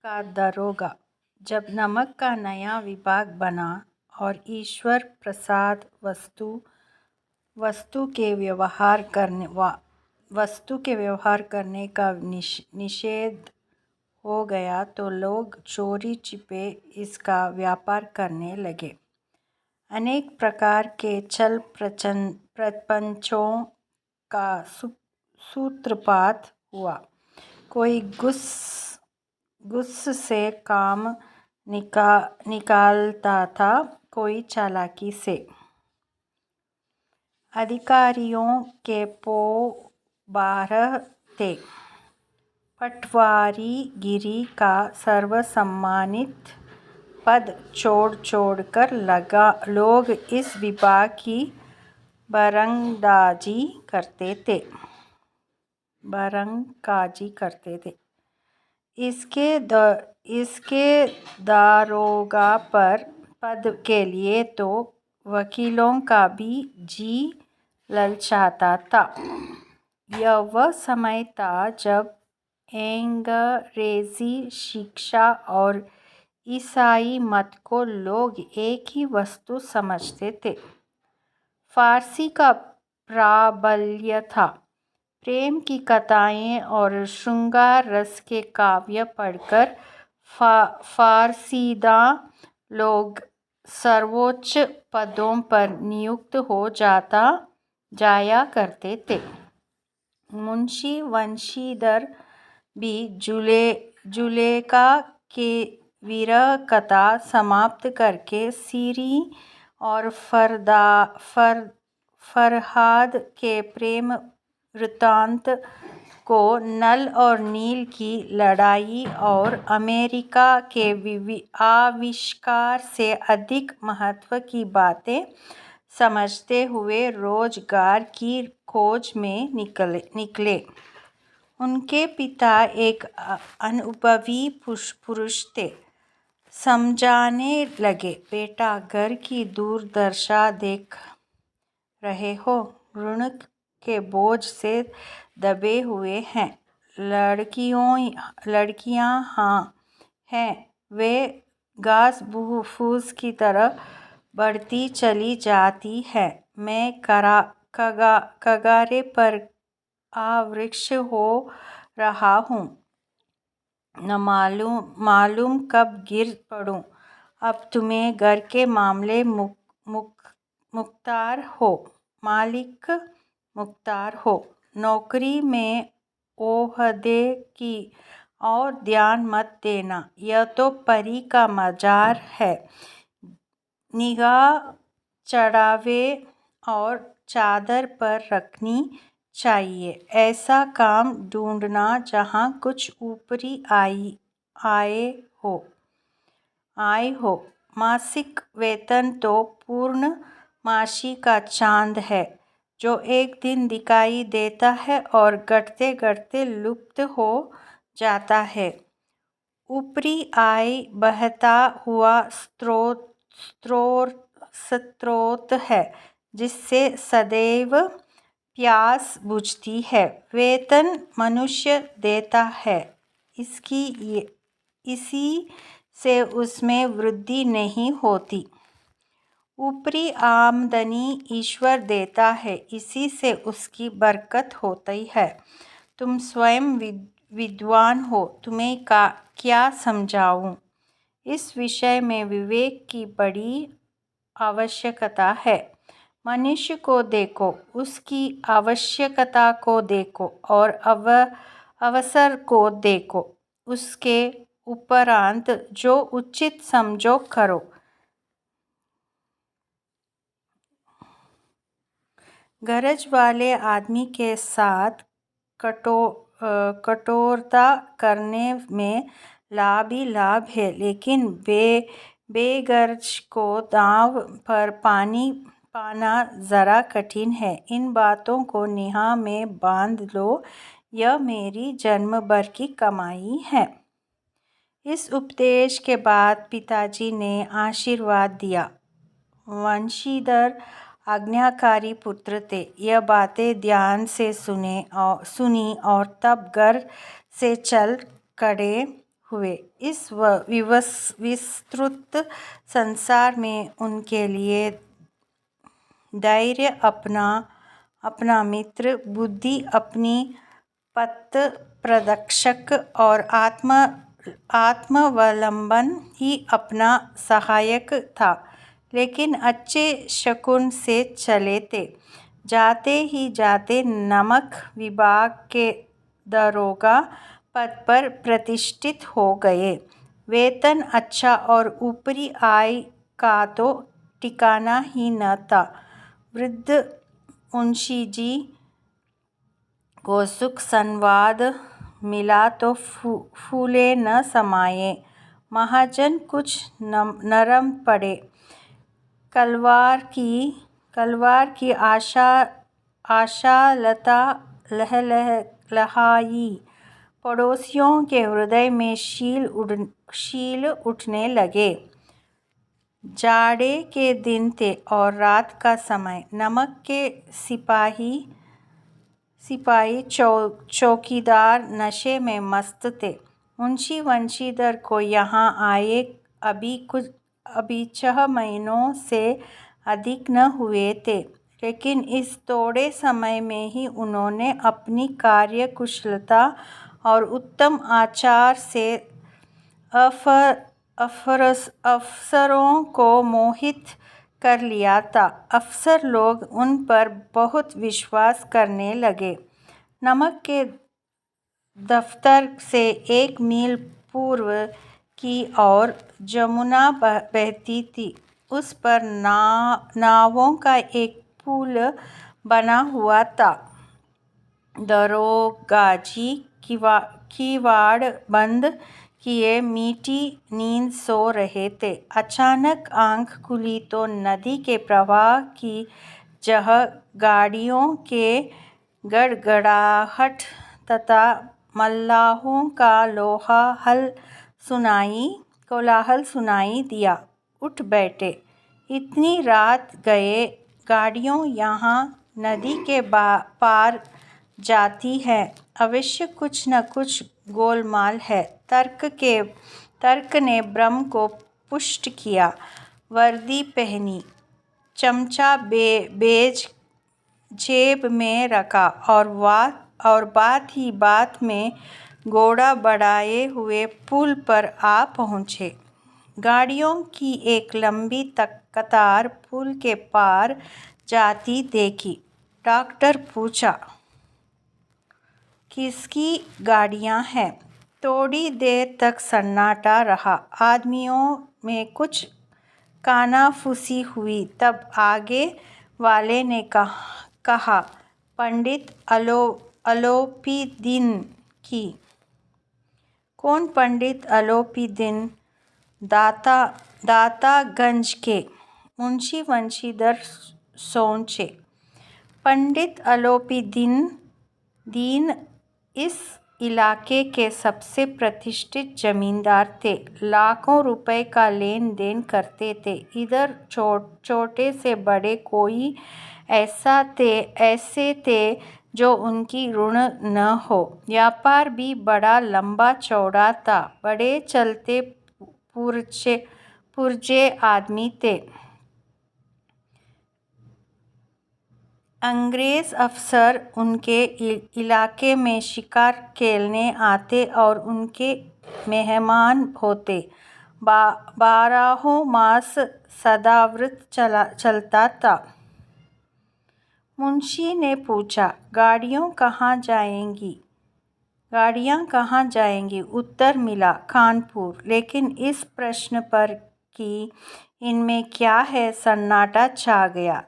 का दरोगा। जब नमक का नया विभाग बना और ईश्वर प्रसाद वस्तु के व्यवहार करने का निषेध हो गया तो लोग चोरी छिपे इसका व्यापार करने लगे। अनेक प्रकार के छल प्रपंचों का सूत्रपात हुआ। कोई घुस से काम निकालता था, कोई चालाकी से। अधिकारियों के पौ बारह थे। पटवारीगिरी का सर्वसम्मानित पद छोड़ कर लोग इस विभाग की बरंगबाजी करते थे। इसके दारोगा पद के लिए तो वकीलों का भी जी ललचाता था। यह वह समय था जब अंग्रेजी शिक्षा और ईसाई मत को लोग एक ही वस्तु समझते थे। फारसी का प्राबल्य था। प्रेम की कथाएं और श्रृंगार रस के काव्य पढ़कर फारसीदां लोग सर्वोच्च पदों पर नियुक्त हो जाया करते थे। मुंशी वंशीधर भी जुलेखा की विरह कथा समाप्त करके सीरी और फरहाद के प्रेम वृत्तांत को नल और नील की लड़ाई और अमेरिका के आविष्कार से अधिक महत्व की बातें समझते हुए रोजगार की खोज में निकले। उनके पिता एक अनुभवी पुरुष थे। समझाने लगे, बेटा, घर की दुर्दशा देख रहे हो। ऋण के बोझ से दबे हुए हैं। लड़कियां हैं, वे घास फूस की तरह बढ़ती चली जाती हैं। मैं कगारे पर वृक्ष हो रहा हूँ, न मालूम कब गिर पड़ूं। अब तुम्हें घर के मामले मालिक मुख्तार हो। नौकरी में ओहदे की और ध्यान मत देना। यह तो परी का मजार है। निगाह चढ़ावे और चादर पर रखनी चाहिए। ऐसा काम ढूंढना जहाँ कुछ ऊपरी आय हो। मासिक वेतन तो पूर्णमासी का चांद है, जो एक दिन दिखाई देता है और घटते घटते लुप्त हो जाता है। ऊपरी आय बहता हुआ स्रोत है, जिससे सदैव प्यास बुझती है। वेतन मनुष्य देता है, इसी से उसमें वृद्धि नहीं होती। ऊपरी आमदनी ईश्वर देता है, इसी से उसकी बरकत होती है। तुम स्वयं विद्वान हो, तुम्हें क्या समझाऊं। इस विषय में विवेक की बड़ी आवश्यकता है। मनुष्य को देखो, उसकी आवश्यकता को देखो और अवसर को देखो। उसके उपरांत जो उचित समझो करो। गरज वाले आदमी के साथ कठोरता करने में लाभ ही लाभ है, लेकिन बेगरज को दांव पर पाना जरा कठिन है। इन बातों को निगाह में बांध लो, यह मेरी जन्म भर की कमाई है। इस उपदेश के बाद पिताजी ने आशीर्वाद दिया। वंशीधर आज्ञाकारी पुत्र थे। यह बातें ध्यान से सुनी और तब घर से चल खड़े हुए। इस विस्तृत संसार में उनके लिए धैर्य अपना मित्र, बुद्धि अपनी पथ प्रदर्शक और आत्मावलंबन ही अपना सहायक था। लेकिन अच्छे शकुन से चले थे। जाते ही जाते नमक विभाग के दरोगा पद पर प्रतिष्ठित हो गए। वेतन अच्छा और ऊपरी आय का तो ठिकाना ही न था। वृद्ध मुंशी जी को सुख संवाद मिला तो फूले न समाये। महाजन कुछ नरम पड़े। कलवार की आशालता लहलहाई। पड़ोसियों के हृदय में शील उठने लगे। जाड़े के दिन थे और रात का समय। नमक के सिपाही चौकीदार नशे में मस्त थे। मुंशी वंशीधर को यहाँ आए अभी 6 महीनों से अधिक न हुए थे। लेकिन इस थोड़े समय में ही उन्होंने अपनी कार्यकुशलता और उत्तम आचार से अफसरों को मोहित कर लिया था। अफसर लोग उन पर बहुत विश्वास करने लगे। नमक के दफ्तर से 1 मील पूर्व की ओर जमुना बहती थी। उस पर नावों का एक पुल बना हुआ था। दरोगाजी किवाड़ बंद किए मीठी नींद सो रहे थे। अचानक आंख खुली तो नदी के प्रवाह की जगह गाड़ियों के गड़गड़ाहट तथा मल्लाहों का कोलाहल सुनाई दिया। उठ बैठे। इतनी रात गए गाड़ियाँ यहाँ नदी के पार जाती हैं। अवश्य कुछ न कुछ गोलमाल है। तर्क ने भ्रम को पुष्ट किया। वर्दी पहनी, चमचा बेज जेब में रखा और बात ही बात में घोड़ा बढ़ाए हुए पुल पर आ पहुँचे। गाड़ियों की एक लंबी कतार पुल के पार जाती देखी। डॉक्टर पूछा, किसकी गाड़ियाँ हैं? थोड़ी देर तक सन्नाटा रहा। आदमियों में कुछ कानाफूसी हुई। तब आगे वाले ने कहा, पंडित अलोपीदीन की। कौन पंडित अलोपीदीन? दातागंज के। मुंशी वंशीधर सोचे। पंडित अलोपीदीन इस इलाके के सबसे प्रतिष्ठित जमींदार थे। लाखों रुपए का लेन देन करते थे। इधर छोटे से बड़े कोई ऐसे थे जो उनकी ऋण न हो। व्यापार भी बड़ा लंबा चौड़ा था। बड़े चलते पुरजे आदमी थे। अंग्रेज अफसर उनके इलाके में शिकार खेलने आते और उनके मेहमान होते। 12 मास सदाव्रत चलता था। मुंशी ने पूछा, गाड़ियाँ कहाँ जाएंगी? उत्तर मिला, कानपुर। लेकिन इस प्रश्न पर कि इनमें क्या है, सन्नाटा छा गया।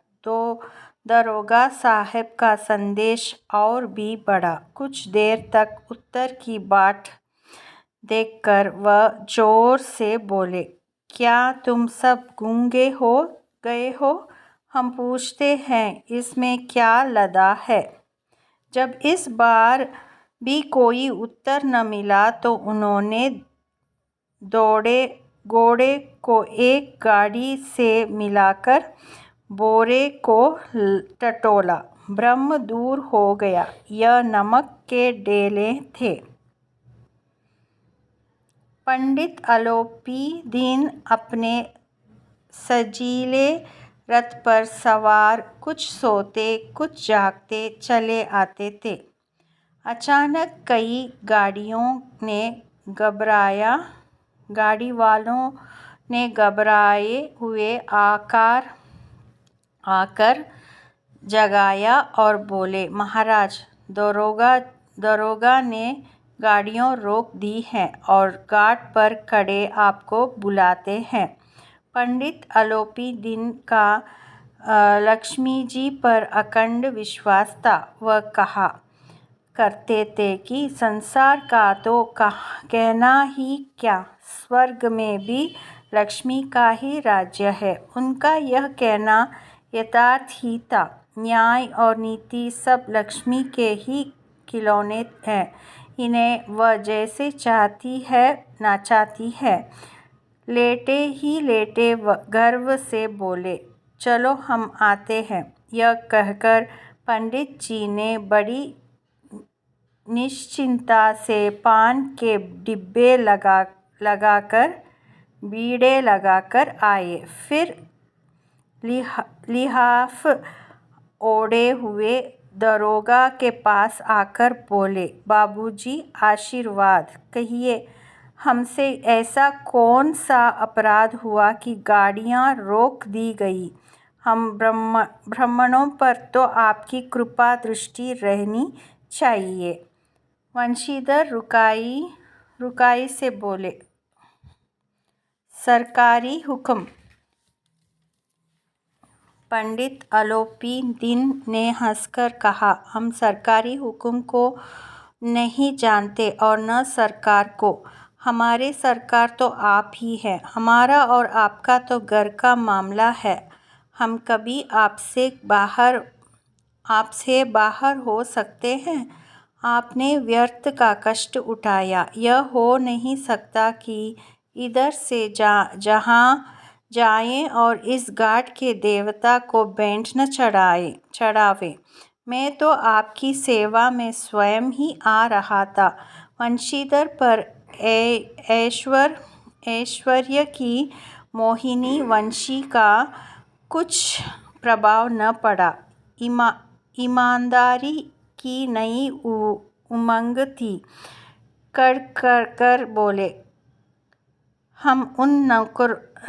दरोगा साहब का संदेश और भी बढ़ा। कुछ देर तक उत्तर की बाट देखकर वह जोर से बोले, क्या तुम सब गूंगे हो गए हो? हम पूछते हैं, इसमें क्या लदा है? जब इस बार भी कोई उत्तर न मिला तो उन्होंने घोड़े को एक गाड़ी से मिलाकर बोरे को टटोला। भ्रम दूर हो गया। यह नमक के डेले थे। पंडित अलोपीदीन अपने सजीले रथ पर सवार कुछ सोते कुछ जागते चले आते थे। अचानक कई गाड़ी वालों ने घबराए हुए आकर जगाया और बोले, महाराज, दरोगा ने गाड़ियाँ रोक दी हैं और घाट पर खड़े आपको बुलाते हैं। पंडित अलोपीदीन का लक्ष्मी जी पर अखंड विश्वास था। वह कहा करते थे कि संसार का तो कहना ही क्या, स्वर्ग में भी लक्ष्मी का ही राज्य है। उनका यह कहना यथार्थ ही था। न्याय और नीति सब लक्ष्मी के ही खिलौने हैं। इन्हें वह जैसे चाहती है नचाती है। लेटे ही लेटे गर्व से बोले, चलो हम आते हैं। यह कहकर पंडित जी ने बड़ी निश्चिंता से पान के डिब्बे बीड़े लगाकर आए। फिर लिहाफ ओढ़े हुए दरोगा के पास आकर बोले, बाबूजी, आशीर्वाद कहिए, हमसे ऐसा कौन सा अपराध हुआ कि गाड़ियाँ रोक दी गई? हम ब्राह्मणों पर तो आपकी कृपा दृष्टि रहनी चाहिए। वंशीधर रुखाई से बोले, सरकारी हुक्म। पंडित अलोपीदीन ने हंसकर कहा, हम सरकारी हुक्म को नहीं जानते और न सरकार को। हमारे सरकार तो आप ही हैं। हमारा और आपका तो घर का मामला है। हम कभी आपसे बाहर हो सकते हैं? आपने व्यर्थ का कष्ट उठाया। यह हो नहीं सकता कि इधर से जहाँ जाएं और इस घाट के देवता को भेंट न चढ़ावे। मैं तो आपकी सेवा में स्वयं ही आ रहा था। वंशीधर पर ऐश्वर्य की मोहिनी वंशी का कुछ प्रभाव न पड़ा। ईमानदारी की नई उमंग थी। कर बोले, हम उन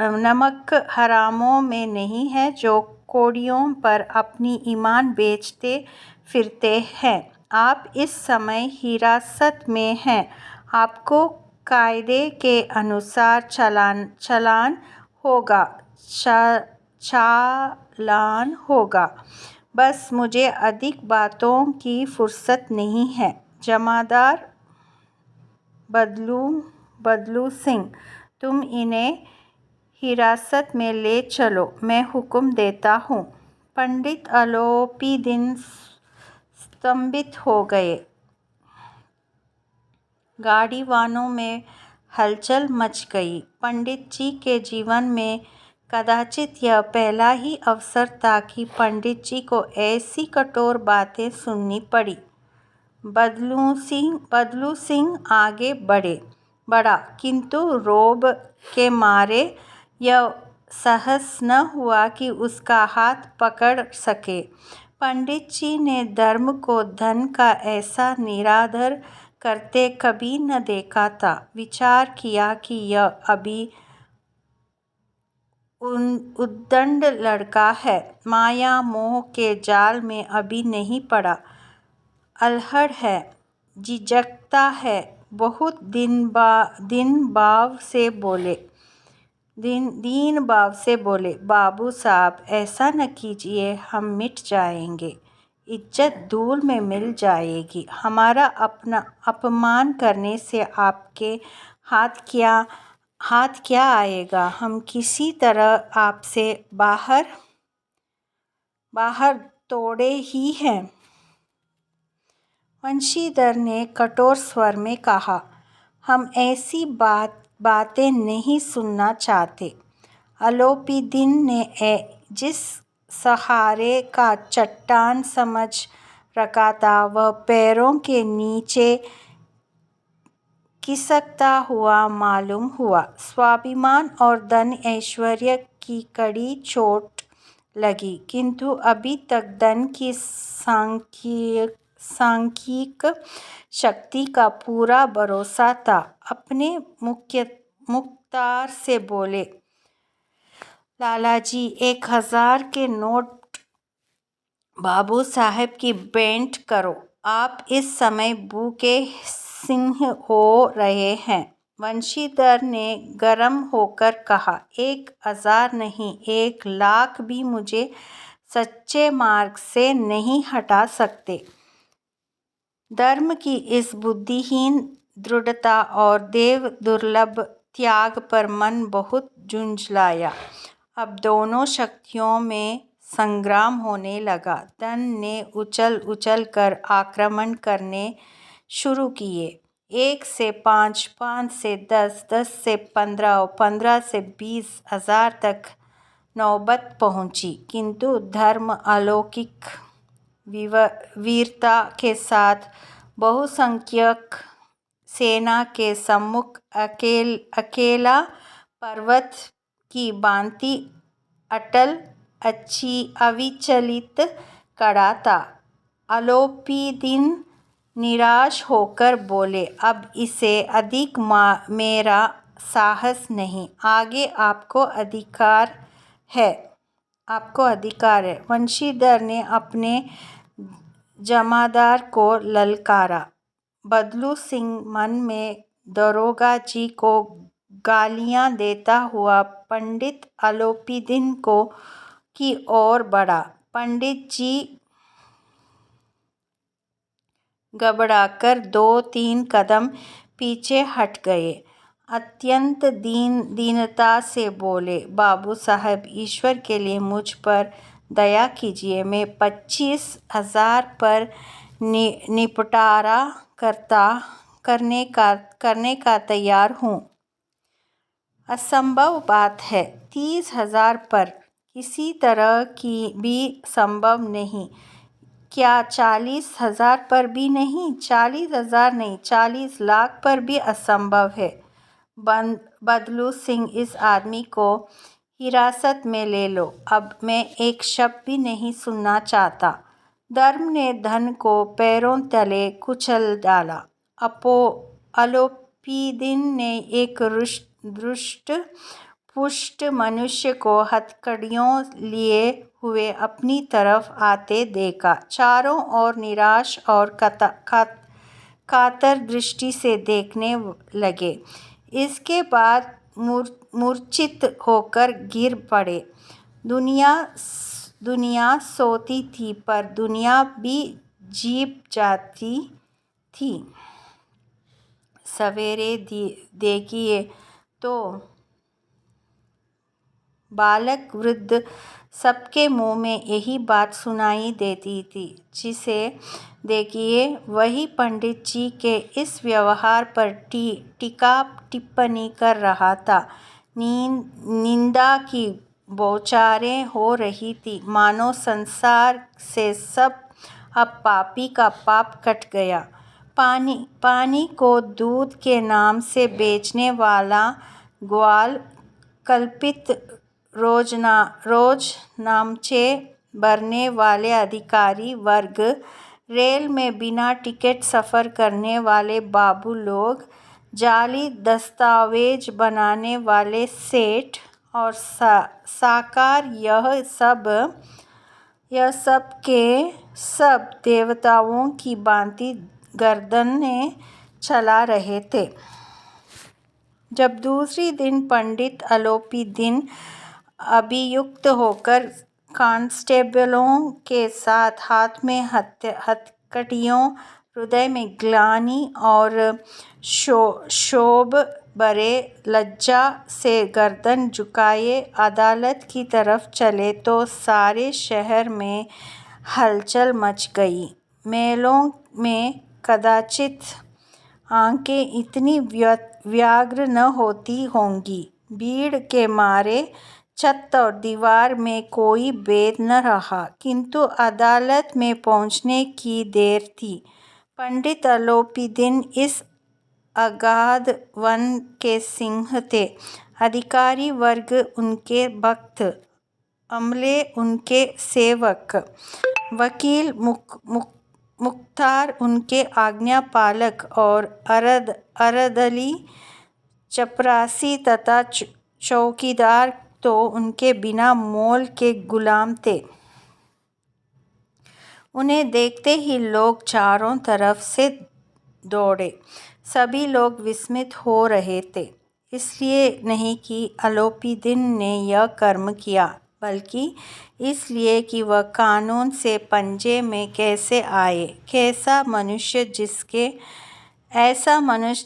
नमक हरामों में नहीं हैं जो कौड़ियों पर अपनी ईमान बेचते फिरते हैं। आप इस समय हिरासत में हैं। आपको कायदे के अनुसार चालान होगा। बस मुझे अधिक बातों की फुर्सत नहीं है। जमादार बदलू सिंह, तुम इन्हें हिरासत में ले चलो, मैं हुक्म देता हूँ। पंडित अलोपीदीन स्तंभित हो गए। गाड़ी वालों में हलचल मच गई। पंडित जी के जीवन में कदाचित यह पहला ही अवसर था कि पंडित जी को ऐसी कठोर बातें सुननी पड़ी। बदलू सिंह आगे बढ़ा, किंतु रोब के मारे यह साहस न हुआ कि उसका हाथ पकड़ सके। पंडित जी ने धर्म को धन का ऐसा निरादर करते कभी न देखा था। विचार किया कि यह अभी उद्दंड लड़का है, माया मोह के जाल में अभी नहीं पड़ा, अल्हड़ है, झिझकता है। बहुत दीन भाव से बोले, बाबू साहब, ऐसा न कीजिए, हम मिट जाएंगे, इज्जत धूल में मिल जाएगी। हमारा अपना अपमान करने से आपके हाथ क्या आएगा? हम किसी तरह आपसे बाहर तोड़े ही हैं। वंशीधर ने कठोर स्वर में कहा, हम ऐसी बातें नहीं सुनना चाहते। अलोपीदीन ने जिस सहारे का चट्टान समझ रखा था, वह पैरों के नीचे खिसकता हुआ मालूम हुआ। स्वाभिमान और धन ऐश्वर्य की कड़ी चोट लगी, किंतु अभी तक धन की सांख्यिक शक्ति का पूरा भरोसा था। अपने मुख्तार से बोले, लालाजी, 1000 के नोट बाबू साहब की भेंट करो। आप इस समय भूखे सिंह हो रहे हैं। वंशीधर ने गर्म होकर कहा, 1000 नहीं, 1,00,000 भी मुझे सच्चे मार्ग से नहीं हटा सकते। धर्म की इस बुद्धिहीन दृढ़ता और देव दुर्लभ त्याग पर मन बहुत झुंझलाया। अब दोनों शक्तियों में संग्राम होने लगा। धन ने उछल उछल कर आक्रमण करने शुरू किए। 1 से 5, 5 से 10, 10 से 15 और 15 से 20,000 तक नौबत पहुंची, किंतु धर्म अलौकिक वीरता के साथ बहुसंख्यक सेना के सम्मुख अकेला पर्वत की भांति अटल अविचलित खड़ा था। अलोपीदीन निराश होकर बोले, अब इससे अधिक मेरा साहस नहीं। आगे आपको अधिकार है। वंशीधर ने अपने जमादार को ललकारा। बदलू सिंह मन में दरोगा जी को गालियां देता हुआ पंडित अलोपीदीन की ओर बढ़ा। पंडित जी घबराकर 2-3 कदम पीछे हट गए। अत्यंत दीनता से बोले, बाबू साहब, ईश्वर के लिए मुझ पर दया कीजिए। मैं 25,000 पर निपटारा करने का तैयार हूँ। असंभव बात है। 30,000 पर किसी तरह की भी संभव नहीं। क्या 40,000 पर भी नहीं? 40,000 नहीं, 40,00,000 पर भी असंभव है। बदलू सिंह, इस आदमी को हिरासत में ले लो। अब मैं एक शब्द भी नहीं सुनना चाहता। धर्म ने धन को पैरों तले कुचल डाला। अलोपीदीन ने एक दुष्ट पुष्ट मनुष्य को हथकड़ियों लिए हुए अपनी तरफ आते देखा। चारों ओर निराश और कातर दृष्टि से देखने लगे। इसके बाद मूर्छित होकर गिर पड़े। दुनिया सोती थी, पर दुनिया भी जीप जाती थी। सवेरे देखिए तो बालक वृद्ध सबके मुंह में यही बात सुनाई देती थी। जिसे देखिए वही पंडित जी के इस व्यवहार पर टीका टिप्पणी कर रहा था। निंदा की बौछारें हो रही थी, मानो संसार से सब अब पापी का पाप कट गया। पानी को दूध के नाम से बेचने वाला ग्वाल, कल्पित रोजनामचे भरने वाले अधिकारी वर्ग, रेल में बिना टिकट सफर करने वाले बाबू लोग, जाली दस्तावेज बनाने वाले सेठ और साकार, यह सब के सब देवताओं की भांति गर्दनें चला रहे थे। जब दूसरे दिन पंडित अलोपीदीन अभियुक्त होकर कांस्टेबलों के साथ, हाथ में हथकड़ियों, हृदय में ग्लानि और क्षोभ भरे लज्जा से गर्दन झुकाए अदालत की तरफ चले तो सारे शहर में हलचल मच गई। महलों में कदाचित आंखें इतनी व्यग्र न होती होंगी। भीड़ के मारे छत और दीवार में कोई भेद न रहा, किंतु अदालत में पहुंचने की देर थी। पंडित अलोपीदीन इस अगाध वन के सिंह थे। अधिकारी वर्ग उनके भक्त, अमले उनके सेवक, वकील मुख्तार उनके आज्ञापालक और अरदली चपरासी तथा चौकीदार तो उनके बिना मोल के गुलाम थे। उन्हें देखते ही लोग चारों तरफ से दौड़े। सभी लोग विस्मित हो रहे थे, इसलिए नहीं कि अलोपीदिन ने यह कर्म किया, बल्कि इसलिए कि वह कानून से पंजे में कैसे आए। ऐसा मनुष्य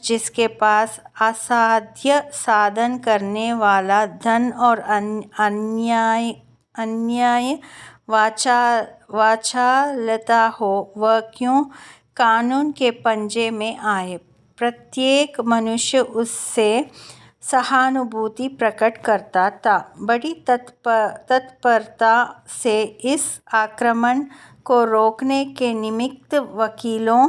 जिसके पास असाध्य साधन करने वाला धन और अन्याय वाचालता हो, वह क्यों कानून के पंजे में आए। प्रत्येक मनुष्य उससे सहानुभूति प्रकट करता था। बड़ी तत्परता से इस आक्रमण को रोकने के निमित्त वकीलों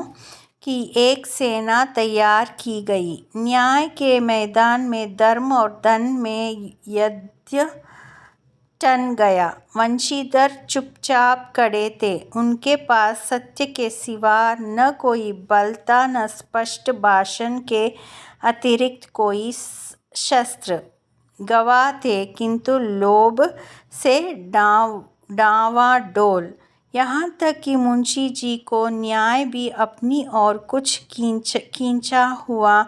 की एक सेना तैयार की गई। न्याय के मैदान में धर्म और धन में युद्ध टन गया। वंशीधर चुपचाप खड़े थे। उनके पास सत्य के सिवा न कोई बल था, न स्पष्ट भाषण के अतिरिक्त कोई शस्त्र। गवाह थे, किंतु लोभ से डांवाडोल। यहाँ तक कि मुंशी जी को न्याय भी अपनी ओर कुछ खींचा हुआ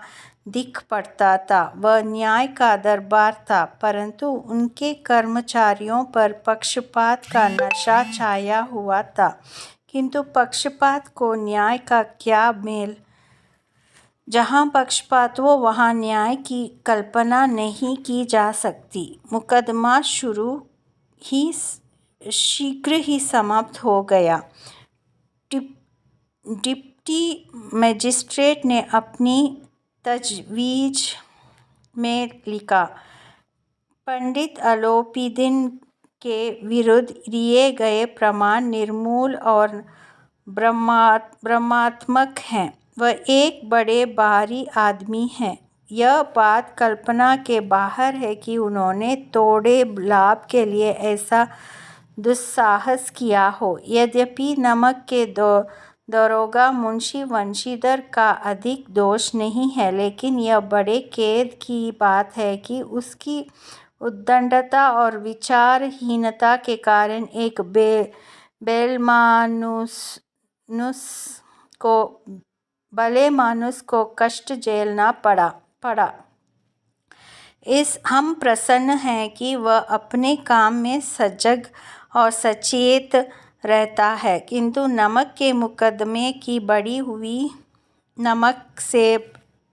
दिख पड़ता था। वह न्याय का दरबार था, परंतु उनके कर्मचारियों पर पक्षपात का नशा छाया हुआ था। किंतु पक्षपात को न्याय का क्या मेल। जहाँ पक्षपात हो, वहाँ न्याय की कल्पना नहीं की जा सकती। मुकदमा शीघ्र ही समाप्त हो गया। डिप्टी मजिस्ट्रेट ने अपनी तजवीज़ में लिखा, पंडित अलोपीदिन के विरुद्ध दिए गए प्रमाण निर्मूल और भ्रमात्मक हैं। वह एक बड़े भारी आदमी हैं। यह बात कल्पना के बाहर है कि उन्होंने थोड़े लाभ के लिए ऐसा दुस्साहस किया हो। यद्यपि नमक के दरोगा मुंशी वंशीधर का अधिक दोष नहीं है, लेकिन यह बड़े खेद की बात है कि उसकी उद्दंडता और विचारहीनता के कारण एक भले मानुस को कष्ट झेलना पड़ा। हम प्रसन्न हैं कि वह अपने काम में सजग और सचेत रहता है, किंतु नमक के मुकदमे की बढ़ी हुई नमक से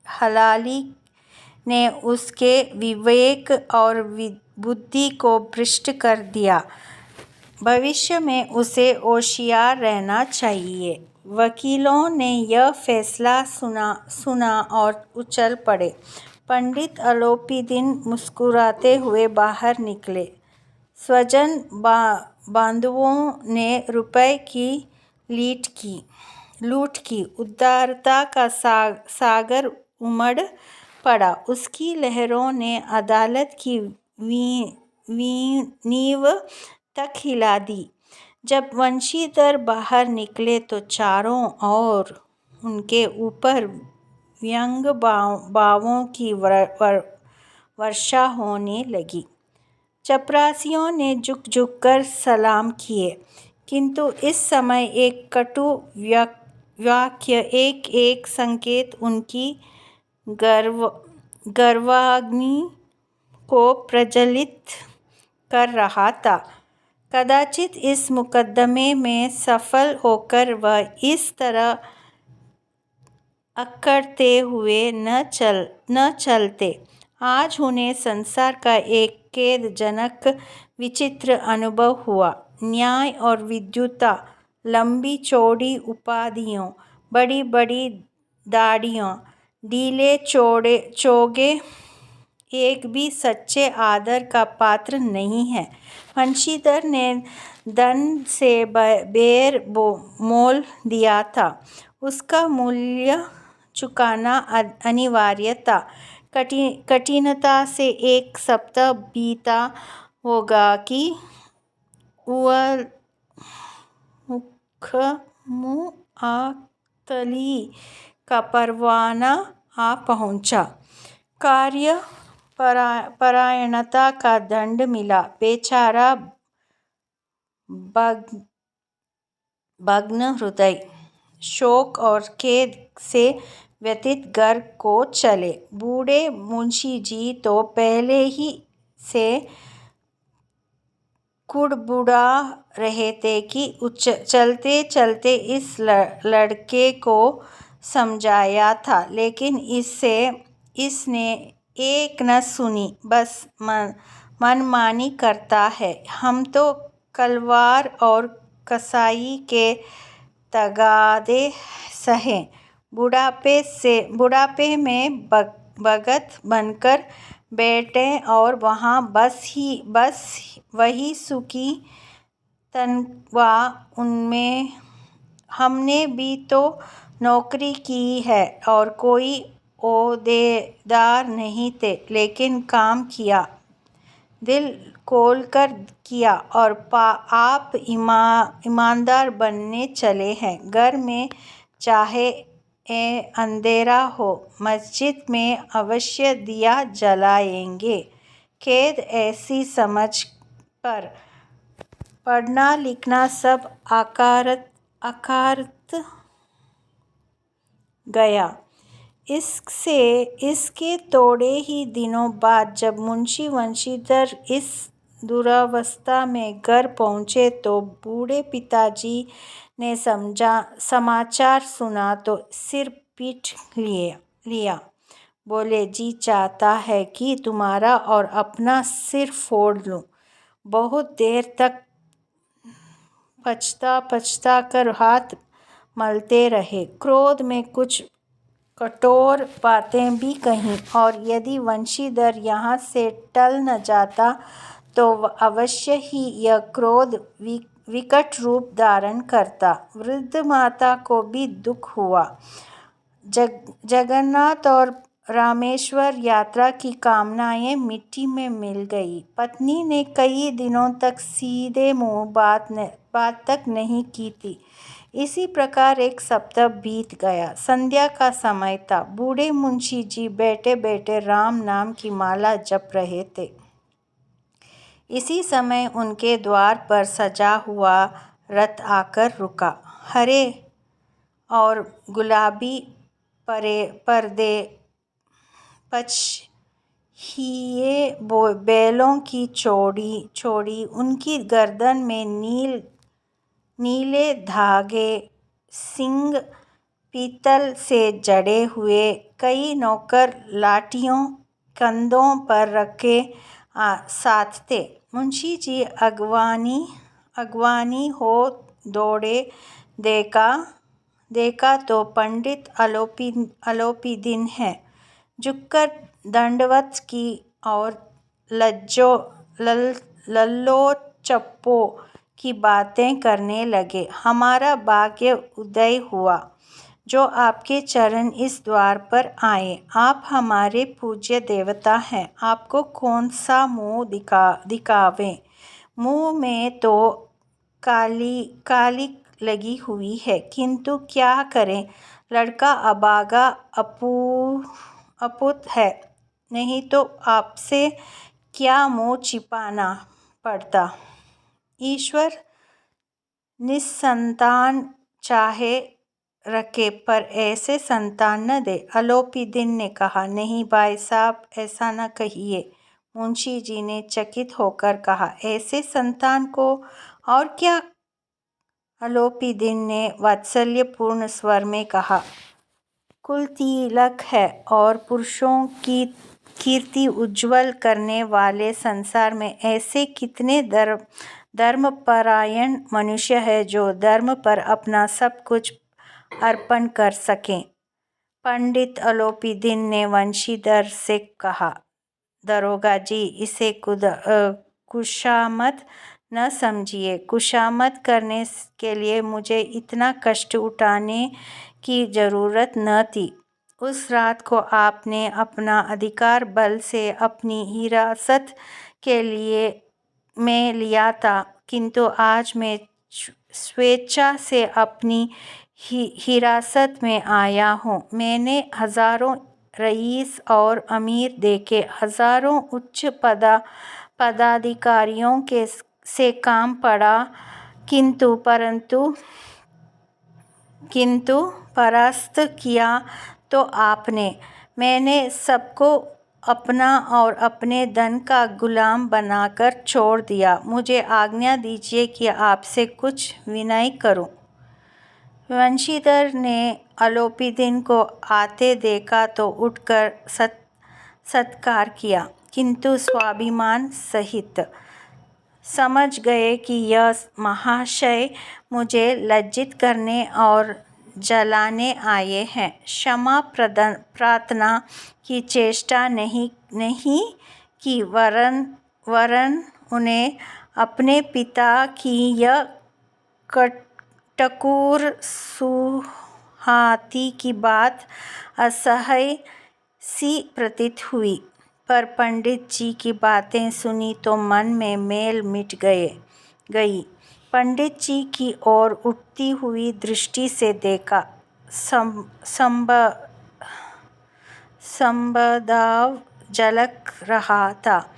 हलाली ने उसके विवेक और बुद्धि को भ्रष्ट कर दिया। भविष्य में उसे होशियार रहना चाहिए। वकीलों ने यह फैसला सुना और उछल पड़े। पंडित अलोपीदिन मुस्कुराते हुए बाहर निकले। स्वजन बांधवों ने रुपये की लूट की। उदारता का सागर उमड़ पड़ा। उसकी लहरों ने अदालत की नींव तक हिला दी। जब वंशीधर बाहर निकले तो चारों ओर उनके ऊपर व्यंग भावों की वर्षा होने लगी। चपरासियों ने झुक कर सलाम किए, किंतु इस समय एक कटु वाक्य, एक संकेत उनकी गर्वाग्नि को प्रज्वलित कर रहा था। कदाचित इस मुकदमे में सफल होकर वह इस तरह अक्कड़ते हुए न चलते। आज उन्हें संसार का एक खेदजनक विचित्र अनुभव हुआ। न्याय और विद्वता, लंबी चौड़ी उपाधियाँ, बड़ी बड़ी दाढ़ियाँ, ढीले चोगे, एक भी सच्चे आदर का पात्र नहीं है। वंशीधर ने धन से बैर मोल दिया था। उसका मूल्य चुकाना अनिवार्य था। कठिनता से एक सप्ताह बीता होगा कि मुअत्तली का परवाना आ पहुंचा। कार्य परायणता का दंड मिला। बेचारा भग्न हृदय शोक और खेद से व्यथित घर को चले। बूढ़े मुंशी जी तो पहले ही से कुड़बुड़ा रहे थे कि चलते चलते इस लड़के को समझाया था, लेकिन इसने एक न सुनी, बस मनमानी करता है। हम तो कलवार और कसाई के तगादे सहे, बुढ़ापे में भगत बनकर बैठे और वहाँ बस वही सुखी तनख्वाह। उनमें हमने भी तो नौकरी की है और कोई ओहदेदार नहीं थे, लेकिन काम किया, दिल खोलकर किया और आप ईमानदार बनने चले हैं। घर में चाहे अंधेरा हो, मस्जिद में अवश्य दिया जलाएंगे। खेद ऐसी समझ पर पढ़ना लिखना सब अकारत गया। इसके थोड़े ही दिनों बाद जब मुंशी वंशीधर इस दुरावस्था में घर पहुंचे तो बूढ़े पिताजी ने समाचार सुना तो सिर पीट लिया। बोले, जी चाहता है कि तुम्हारा और अपना सिर फोड़ लूं। बहुत देर तक पछता कर हाथ मलते रहे। क्रोध में कुछ कठोर बातें भी कहीं, और यदि वंशीधर यहाँ से टल न जाता तो अवश्य ही यह क्रोध विकट रूप धारण करता। वृद्ध माता को भी दुख हुआ। जगन्नाथ और रामेश्वर यात्रा की कामनाएं मिट्टी में मिल गई। पत्नी ने कई दिनों तक सीधे मुंह बात तक नहीं की थी। इसी प्रकार एक सप्ताह बीत गया। संध्या का समय था। बूढ़े मुंशी जी बैठे बैठे राम नाम की माला जप रहे थे। इसी समय उनके द्वार पर सजा हुआ रथ आकर रुका। हरे और गुलाबी पर्दे पछिए बैलों की छोड़ी उनकी गर्दन में नीले धागे, सींग पीतल से जड़े हुए, कई नौकर लाठियों कंधों पर रखे साथ थे। मुंशी जी अगवानी हो दौड़े। देखा तो पंडित अलोपीदीन है। झुककर दंडवत की और लल्लो चप्पो की बातें करने लगे। हमारा भाग्य उदय हुआ जो आपके चरण इस द्वार पर आए। आप हमारे पूज्य देवता हैं। आपको कौन सा मुंह दिखावें। मुंह में तो कालिक लगी हुई है, किंतु क्या करें, लड़का अभागा अपूत है, नहीं तो आपसे क्या मुंह छिपाना पड़ता। ईश्वर निसंतान चाहे रखे, पर ऐसे संतान न दे। अलोपीदीन ने कहा, नहीं भाई साहब, ऐसा न कहिए। मुंशी जी ने चकित होकर कहा, ऐसे संतान को और क्या। अलोपीदीन ने वात्सल्यपूर्ण स्वर में कहा, कुल तिलक है और पुरुषों की कीर्ति उज्ज्वल करने वाले संसार में ऐसे कितने धर्मपरायण मनुष्य हैं जो धर्म पर अपना सब कुछ अर्पण कर सकें। पंडित अलोपीदीन ने वंशीधर से कहा, दरोगा जी, इसे खुशामद न समझिए। खुशामद करने के लिए मुझे इतना कष्ट उठाने की जरूरत न थी। उस रात को आपने अपना अधिकार बल से अपनी हिरासत के लिए में लिया था, किंतु आज मैं स्वेच्छा से अपनी हिरासत में आया हूँ। मैंने हजारों रईस और अमीर देखे, हजारों उच्च पदाधिकारियों के से काम पड़ा, किंतु परास्त किया तो आपने। मैंने सबको अपना और अपने धन का गुलाम बनाकर छोड़ दिया। मुझे आज्ञा दीजिए कि आपसे कुछ विनय करूं। वंशीधर ने अलोपीदिन को आते देखा तो उठकर सत्कार किया, किंतु स्वाभिमान सहित। समझ गए कि यह महाशय मुझे लज्जित करने और जलाने आए हैं। क्षमा प्रार्थना की चेष्टा नहीं की, वरन उन्हें अपने पिता की यह टकूर सुहाती की बात असह्य सी प्रतीत हुई। पर पंडित जी की बातें सुनी तो मन में मैल मिट गई। पंडित जी की ओर उठती हुई दृष्टि से देखा। संबदाव झलक रहा था।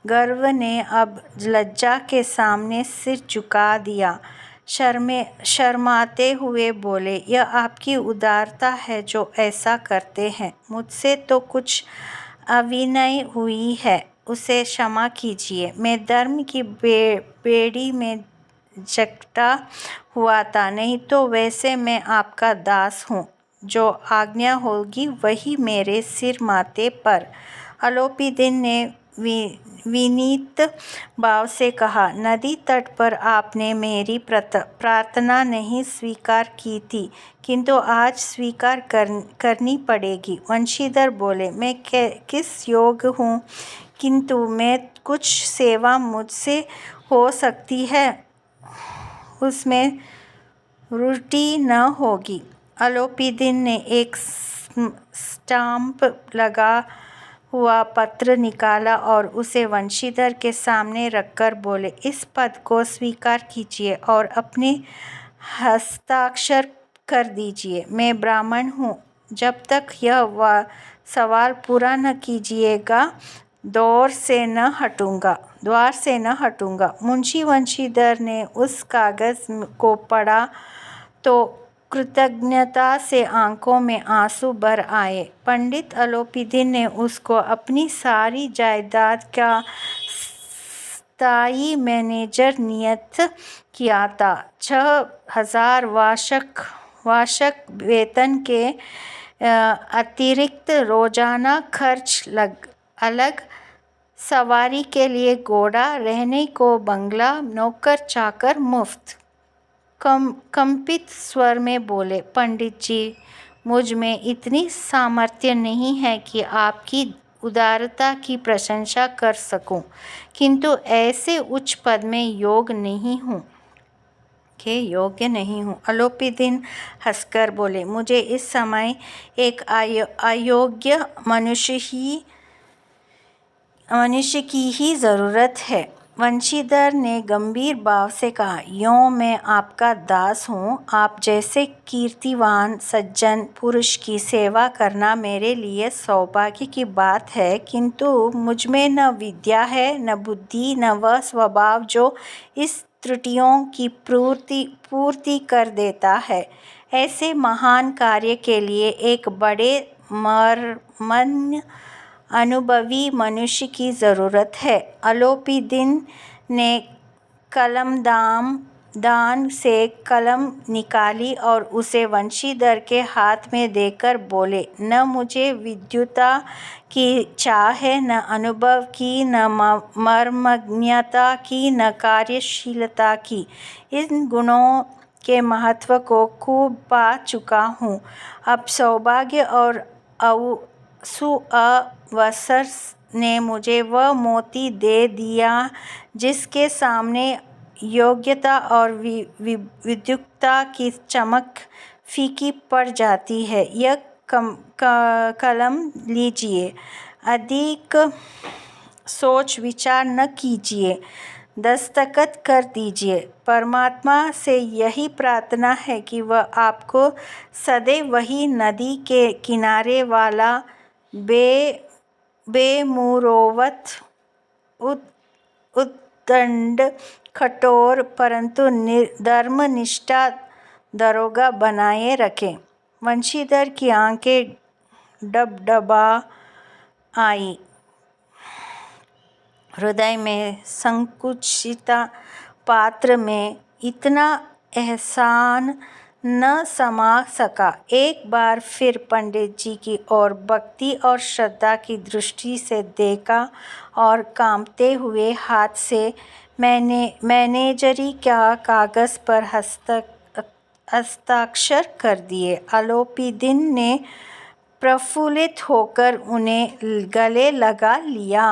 गर्व ने अब लज्जा के सामने सिर झुका दिया। शर्माते हुए बोले, यह आपकी उदारता है जो ऐसा करते हैं। मुझसे तो कुछ अविनय हुई है, उसे क्षमा कीजिए। मैं धर्म की बेड़ी में जकड़ा हुआ था, नहीं तो वैसे मैं आपका दास हूँ। जो आज्ञा होगी वही मेरे सिर माथे पर। अलोपीदिन ने विनीत भाव से कहा, नदी तट पर आपने मेरी प्रार्थना नहीं स्वीकार की थी, किंतु आज स्वीकार करनी पड़ेगी। वंशीधर बोले, मैं किस योग्य हूँ, किंतु मैं कुछ सेवा मुझसे हो सकती है, उसमें त्रुटि न होगी। अलोपीदिन ने एक स्टाम्प लगा हुआ पत्र निकाला और उसे वंशीधर के सामने रखकर बोले, इस पद को स्वीकार कीजिए और अपने हस्ताक्षर कर दीजिए। मैं ब्राह्मण हूँ। जब तक यह सवाल पूरा न कीजिएगा, द्वार से न हटूंगा। मुंशी वंशीधर ने उस कागज को पढ़ा तो कृतज्ञता से आंखों में आंसू भर आए। पंडित अलोपीदिन ने उसको अपनी सारी जायदाद का स्थायी मैनेजर नियुक्त किया था। 6,000 वार्षिक वेतन के अतिरिक्त रोजाना खर्च अलग, सवारी के लिए घोड़ा, रहने को बंगला, नौकर चाकर मुफ्त। कंपित स्वर में बोले, पंडित जी, मुझ में इतनी सामर्थ्य नहीं है कि आपकी उदारता की प्रशंसा कर सकूं, किंतु ऐसे उच्च पद में योग्य नहीं हूँ। अलोपीदिन हंसकर बोले, मुझे इस समय एक अयोग्य मनुष्य की ही जरूरत है। वंशीधर ने गंभीर भाव से कहा, यों मैं आपका दास हूँ। आप जैसे कीर्तिवान सज्जन पुरुष की सेवा करना मेरे लिए सौभाग्य की बात है, किंतु मुझमें न विद्या है, न बुद्धि, न वह स्वभाव जो इस त्रुटियों की पूर्ति कर देता है। ऐसे महान कार्य के लिए एक बड़े मर्मज्ञ अनुभवी मनुष्य की जरूरत है। अलोपीदिन ने कलमदान से कलम निकाली और उसे वंशीधर के हाथ में देकर बोले, न मुझे विद्वता की चाह है, न अनुभव की, न मर्मज्ञता की, न कार्यशीलता की। इन गुणों के महत्व को खूब पा चुका हूँ। अब सौभाग्य और सुअवसर ने मुझे वह मोती दे दिया जिसके सामने योग्यता और विद्वता की चमक फीकी पड़ जाती है। यह कलम लीजिए, अधिक सोच विचार न कीजिए, दस्तखत कर दीजिए। परमात्मा से यही प्रार्थना है कि वह आपको सदैव वही नदी के किनारे वाला बेमुरौवत, उद्दंड, कठोर परंतु धर्मनिष्ठा दरोगा बनाए रखे। वंशीधर की आंखें डबडबा आई। हृदय में संकुचित पात्र में इतना एहसान न समा सका। एक बार फिर पंडित जी की ओर भक्ति और श्रद्धा की दृष्टि से देखा और कांपते हुए हाथ से मैनेजरी का कागज पर हस्ताक्षर कर दिए। अलोपीदीन ने प्रफुल्लित होकर उन्हें गले लगा लिया।